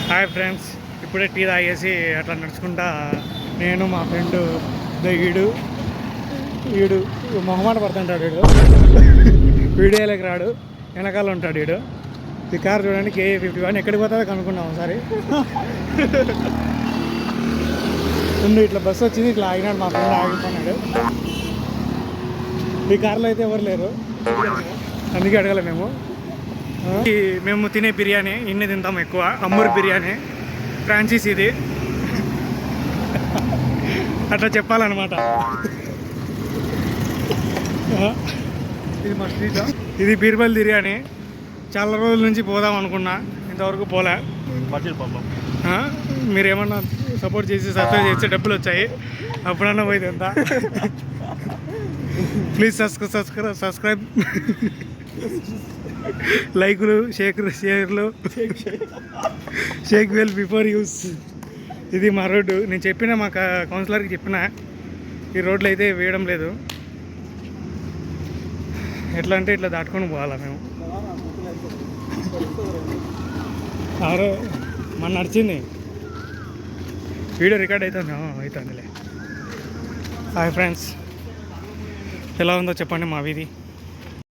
Hi friends, ఇప్పుడే tea తాగేసి అట్లా నడుచుకుంటా నేను మా ఫ్రెండ్ ఈడు వీడు మొహమాట పడుతుంటాడు. వీడియోలోకి రాడు, వెనకాల ఉంటాడు వీడు. ఈ కార్ చూడండి, KA51. ఎక్కడికి పోతుందో కనుక్కున్నాం ఒకసారి. ముందు ఇట్లా బస్సు వచ్చింది, ఇట్లా ఆగినాడు మా ఫ్రెండ్, ఆగిపోయినాడు. ఈ కార్లో అయితే ఎవరు లేరు, అందుకే అడగలే మేము తినే బిర్యానీ ఇన్ని తింటాం ఎక్కువ. అమ్మూరు బిర్యానీ ఫ్రాంచైజ్ ఇది, అట్లా చెప్పాలన్నమాట. ఇది మా స్ట్రీట్, ఇది బీర్బల్ బిర్యానీ. చాలా రోజుల నుంచి పోదాం అనుకున్నా, ఇంతవరకు పోలే. మీరు ఏమన్నా సపోర్ట్ చేసి సబ్స్క్రైబ్ చేస్తే డబ్బులు వచ్చాయి, అప్పుడన్నా పోయింది ఎంత. ప్లీజ్ సబ్స్క్రైబ్, లైకులు, షేర్లు, షేక్ వెల్ బిఫోర్ యూస్. ఇది మా రోడ్డు. నేను చెప్పిన మా కౌన్సిలర్కి చెప్పిన, ఈ రోడ్లు అయితే వేయడం లేదు. ఎట్లా అంటే ఇట్లా దాటుకొని పోవాలా మేము. మన నడిచింది వీడియో రికార్డ్ అవుతుందిలే. హాయ్ ఫ్రెండ్స్, ఎలా ఉందో చెప్పండి మా వీధి.